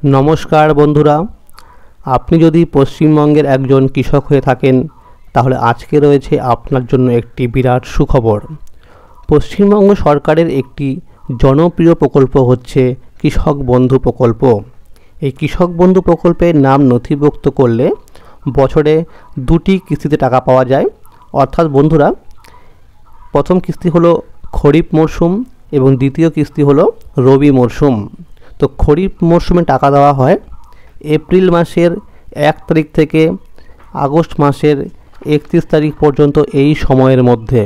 নমস্কার বন্ধুরা, আপনি যদি পশ্চিমবঙ্গের একজন কৃষক হয়ে থাকেন তাহলে আজকে রয়েছে আপনার জন্য একটি বিরাট সুখবর। পশ্চিমবঙ্গ সরকারের একটি জনপ্রিয় প্রকল্প হচ্ছে কৃষক বন্ধু প্রকল্প। এই কৃষক বন্ধু প্রকল্পের নাম নথিভুক্ত করলে বছরে 2টি কিস্তিতে টাকা পাওয়া যায়। অর্থাৎ বন্ধুরা, প্রথম কিস্তি হলো খরিফ মরশুম এবং দ্বিতীয় কিস্তি হলো রবি মরশুম। তো খরিফ মরশুমে টাকা দেওয়া হয় এপ্রিল মাসের 1 তারিখ থেকে আগস্ট মাসের 31 তারিখ পর্যন্ত এই সময়ের মধ্যে,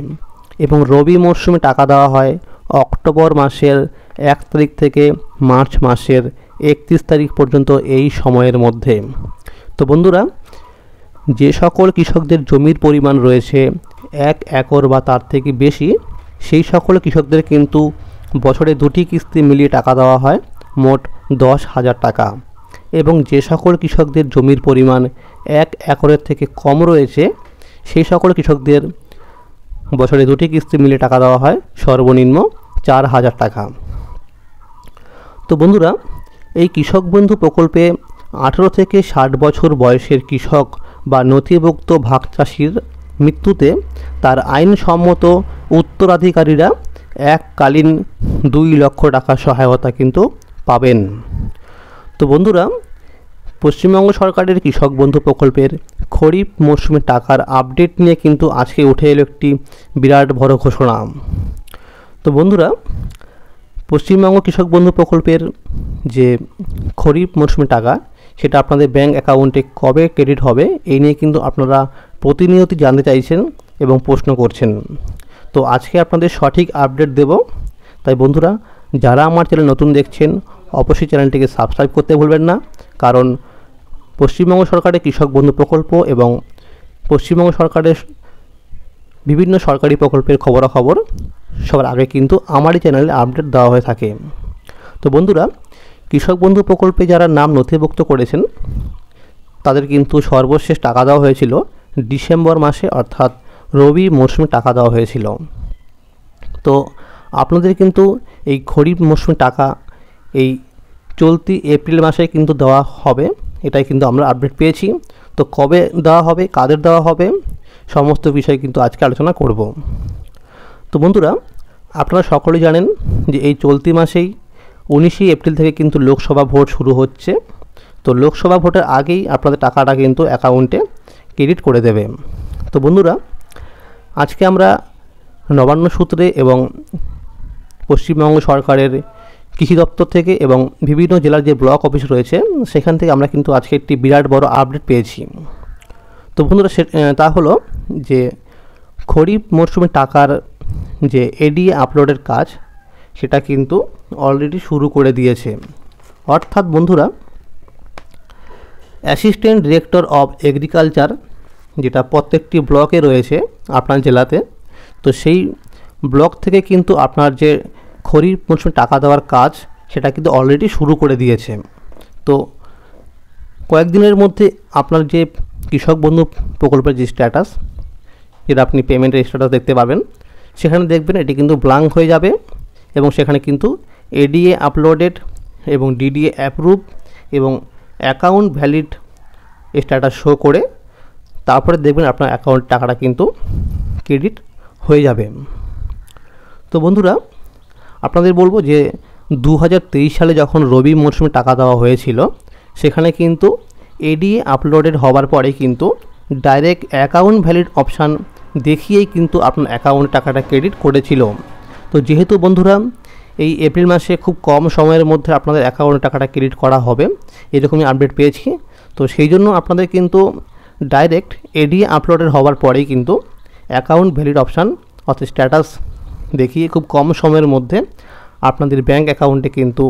এবং রবি মরশুমে টাকা দেওয়া হয় অক্টোবর মাসের 1 তারিখ থেকে মার্চ মাসের 31 তারিখ পর্যন্ত এই সময়ের মধ্যে। তো বন্ধুরা, যে সকল কৃষকদের জমির পরিমাণ রয়েছে 1 একর বা তার থেকে বেশি, সেই সকল কৃষকদের কিন্তু বছরে 2টি কিস্তি মিলিয়ে টাকা দেওয়া হয়, মোট 10,000 টাকা। এবং যে সকল কৃষকদের জমির পরিমাণ 1 একরের থেকে কম রয়েছে, সেই সকল কৃষকদের বছরে 2টি কিস্তি মিলিয়ে টাকা দেওয়া হয়, সর্বনিম্ন 4,000 টাকা। তো বন্ধুরা, এই কৃষক বন্ধু প্রকল্পে 18 থেকে 60 বছর বয়সের কৃষক বা নথিভুক্ত ভাগ চাষির মৃত্যুতে তার আইনসম্মত উত্তরাধিকারীরা এককালীন 2 লক্ষ টাকা সহায়তা কিন্তু পাবেন। তো বন্ধুরা, পশ্চিমবঙ্গ সরকারের কৃষক বন্ধু প্রকল্পের খরিফ মরশুমে টাকার আপডেট নিয়ে কিন্তু আজকে উঠে এলো একটি বিরাট বড় ঘোষণা। তো বন্ধুরা, পশ্চিমবঙ্গ কৃষক বন্ধু প্রকল্পের যে খরিফ মরশুমে টাকা, সেটা আপনাদের ব্যাঙ্ক অ্যাকাউন্টে কবে ক্রেডিট হবে এই নিয়ে কিন্তু আপনারা প্রতিনিয়ত জানতে চাইছেন এবং প্রশ্ন করছেন। তো আজকে আপনাদের সঠিক আপডেট দেব। তাই বন্ধুরা, যারা আমার চ্যানেল নতুন দেখছেন অবশ্যই চ্যানেলটিকে সাবস্ক্রাইব করতে ভুলবেন না, কারণ পশ্চিমবঙ্গ সরকারের কৃষক বন্ধু প্রকল্প এবং পশ্চিমবঙ্গ সরকারের বিভিন্ন সরকারি প্রকল্পের খবরাখবর সবার আগে কিন্তু আমারই চ্যানেলে আপডেট দেওয়া হয়ে থাকে। তো বন্ধুরা, কৃষক বন্ধু প্রকল্পে যারা নাম নথিভুক্ত করেছেন তাদের কিন্তু সর্বশেষ টাকা দেওয়া হয়েছিল ডিসেম্বর মাসে, অর্থাৎ রবি মরশুমে টাকা দেওয়া হয়েছিল। তো আপনাদের কিন্তু এই খরিফ মরশুমে টাকা এই চলতি এপ্রিল মাসে কিন্তু দেওয়া হবে, এটাই কিন্তু আমরা আপডেট পেয়েছি। তো কবে দেওয়া হবে, কাদের দেওয়া হবে, সমস্ত বিষয় কিন্তু আজকে আলোচনা করব। তো বন্ধুরা, আপনারা সকলেই জানেন যে এই চলতি মাসেই 19 এপ্রিল থেকে কিন্তু লোকসভা ভোট শুরু হচ্ছে। তো লোকসভা ভোটের আগেই আপনাদের টাকাটা কিন্তু অ্যাকাউন্টে ক্রেডিট করে দেবে। তো বন্ধুরা, আজকে আমরা নবান্ন সূত্রে এবং পশ্চিমবঙ্গ সরকারের কৃষি দপ্তর থেকে এবং বিভিন্ন জেলার যে ব্লক অফিস রয়েছে সেখান থেকে আমরা কিন্তু আজকে একটি বিরাট বড় আপডেট পেয়েছি। তো বন্ধুরা, তা হলো যে খরিফ মরশুমে টাকার যে এডিএ আপলোডের কাজ, সেটা কিন্তু অলরেডি শুরু করে দিয়েছে। অর্থাৎ বন্ধুরা, অ্যাসিস্ট্যান্ট ডিরেক্টর অফ এগ্রিকালচার, যেটা প্রত্যেকটি ব্লকে রয়েছে আপনার জেলাতে, তো সেই ব্লক থেকে কিন্তু আপনার যে খরিফ মরশুমে টাকা দেওয়ার কাজ সেটা কিন্তু অলরেডি শুরু করে দিয়েছে। তো কয়েকদিনের মধ্যে আপনার যে কৃষক বন্ধু প্রকল্পের যে স্ট্যাটাস, যেটা আপনি পেমেন্টের স্ট্যাটাস দেখতে পাবেন, সেখানে দেখবেন এটি কিন্তু ব্ল্যাঙ্ক হয়ে যাবে এবং সেখানে কিন্তু এডিএ আপলোডেড এবং ডিডিএ অ্যাপ্রুভ এবং অ্যাকাউন্ট ভ্যালিড স্ট্যাটাস শো করে তারপরে দেখবেন আপনার অ্যাকাউন্ট টাকাটা কিন্তু ক্রেডিট হয়ে যাবে। তো বন্ধুরা, আপনাদের বলবো যে 2023 সালে যখন রবি মরশুমে টাকা দেওয়া হয়েছিল, সেখানে কিন্তু এডিএ আপলোডেড হওয়ার পরে কিন্তু ডাইরেক্ট অ্যাকাউন্ট ভ্যালিড অপশান দেখিয়েই কিন্তু আপনার অ্যাকাউন্টে টাকাটা ক্রেডিট করেছিল। তো যেহেতু বন্ধুরা এই এপ্রিল মাসে খুব কম সময়ের মধ্যে আপনাদের অ্যাকাউন্টে টাকাটা ক্রেডিট করা হবে এরকমই আপডেট পেয়েছি। তো সেই জন্য আপনাদের কিন্তু ডাইরেক্ট এডিএ আপলোডেড হওয়ার পরেই কিন্তু অ্যাকাউন্ট ভ্যালিড অপশান অর্থাৎ স্ট্যাটাস দেখিয়ে খুব কম সময়ের মধ্যে আপনাদের ব্যাঙ্ক অ্যাকাউন্টে কিন্তু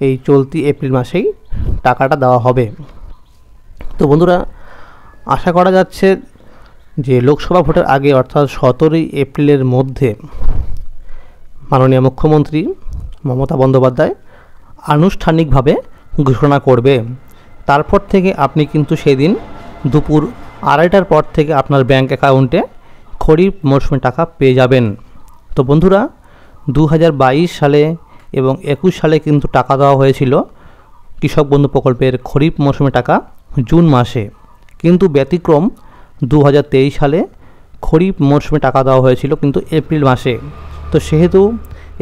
এই চলতি এপ্রিল মাসেই টাকাটা দেওয়া হবে। তো বন্ধুরা, আশা করা যাচ্ছে যে লোকসভা ভোটের আগে অর্থাৎ 17 এপ্রিলের মধ্যে মাননীয় মুখ্যমন্ত্রী মমতা বন্দ্যোপাধ্যায় আনুষ্ঠানিকভাবে ঘোষণা করবে। তারপর থেকে আপনি কিন্তু সেদিন দুপুর 2:30টার পর থেকে আপনার ব্যাঙ্ক অ্যাকাউন্টে খরিফ মরশুমে টাকা পেয়ে যাবেন। তো বন্ধুরা, 2022 সালে এবং 21 সালে কিন্তু টাকা দেওয়া হয়েছিল কৃষক বন্ধু প্রকল্পের খরিফ মৌসুমে টাকা জুন মাসে, কিন্তু ব্যতিক্রম 2023 সালে খরিফ মৌসুমে টাকা দেওয়া হয়েছিল কিন্তু এপ্রিল মাসে। তো সেহেতু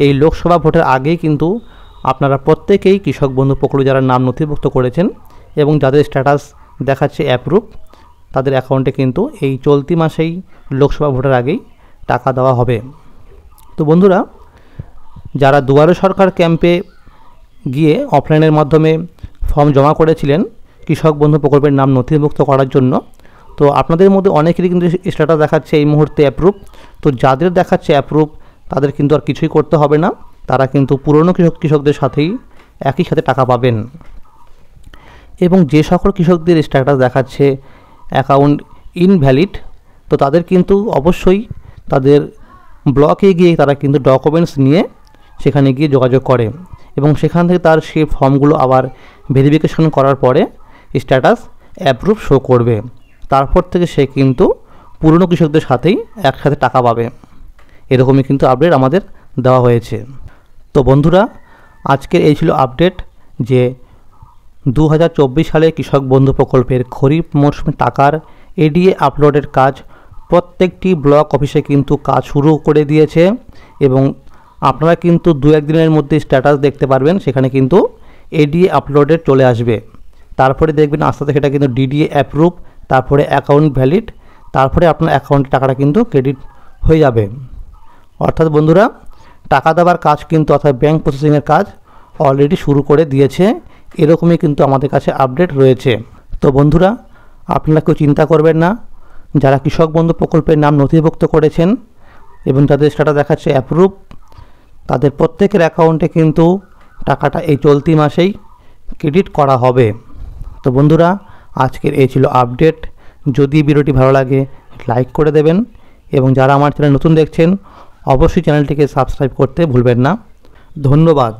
এই লোকসভা ভোটের আগেই কিন্তু আপনারা প্রত্যেকেই কৃষক বন্ধু প্রকল্পে যারা নাম নথিভুক্ত করেছেন এবং যাদের স্ট্যাটাস দেখাচ্ছে অ্যাপ্রুভ, তাদের অ্যাকাউন্টে কিন্তু এই চলতি মাসেই লোকসভা ভোটের আগেই টাকা দেওয়া হবে। তো বন্ধুরা, যারা দুয়ারে সরকার ক্যাম্পে গিয়ে অফলাইনের মাধ্যমে ফর্ম জমা করেছিলেন কৃষক বন্ধু প্রকল্পের নাম নথিভুক্ত করার জন্য, তো আপনাদের মধ্যে অনেকেরই কিন্তু স্ট্যাটাস দেখাচ্ছে এই মুহূর্তে অ্যাপ্রুভ। তো যাদের দেখাচ্ছে অ্যাপ্রুভ তাদের কিন্তু আর কিছুই করতে হবে না, তারা কিন্তু পুরনো কৃষকদের সাথেই একই সাথে টাকা পাবেন। এবং যে সকল কৃষকদের স্ট্যাটাস দেখাচ্ছে অ্যাকাউন্ট ইনভ্যালিড, তো তাদের কিন্তু অবশ্যই তাদের ব্লকে গিয়ে তারা কিন্তু ডকুমেন্টস নিয়ে সেখানে গিয়ে যোগাযোগ করে এবং সেখান থেকে তার সেই ফর্মগুলো আবার ভেরিফিকেশন করার পরে স্ট্যাটাস অ্যাপ্রুভ শো করবে। তারপর থেকে সে কিন্তু পুরনো কৃষকদের সাথেই একসাথে টাকা পাবে। এরকমই কিন্তু আপডেট আমাদের দেওয়া হয়েছে। তো বন্ধুরা, আজকের এই ছিল আপডেট যে 2024 সালে কৃষক বন্ধু প্রকল্পের খরিফ মরশুমে টাকার এডিএ আপলোডের কাজ প্রত্যেকটি ব্লক অফিসে কিন্তু কাজ শুরু করে দিয়েছে এবং আপনারা কিন্তু 2-1 দিনের মধ্যে স্ট্যাটাস দেখতে পারবেন, সেখানে কিন্তু এডিএ আপলোডেড চলে আসবে। তারপরে দেখবেন আস্তে আস্তে সেটা কিন্তু ডিডিএ অ্যাপ্রুভ, তারপরে অ্যাকাউন্ট ভ্যালিড, তারপরে আপনার অ্যাকাউন্টে টাকাটা কিন্তু ক্রেডিট হয়ে যাবে। অর্থাৎ বন্ধুরা, টাকা দেওয়ার কাজ কিন্তু অর্থাৎ ব্যাঙ্ক প্রসেসিংয়ের কাজ অলরেডি শুরু করে দিয়েছে, এরকমই কিন্তু আমাদের কাছে আপডেট রয়েছে। তো বন্ধুরা, আপনারা কেউ চিন্তা করবেন না, যারা কৃষক বন্ধু প্রকল্পের নাম নথিভুক্ত করেছেন এবং যাদের স্ট্যাটাস দেখাচ্ছে অ্যাপ্রুভ, তাদের প্রত্যেকের অ্যাকাউন্টে কিন্তু টাকাটা এই চলতি মাসেই ক্রেডিট করা হবে। তো বন্ধুরা, আজকের এই ছিল আপডেট। যদি ভিডিওটি ভালো লাগে লাইক করে দেবেন এবং যারা আমার চ্যানেল নতুন দেখছেন অবশ্যই চ্যানেলটিকে সাবস্ক্রাইব করতে ভুলবেন না। ধন্যবাদ।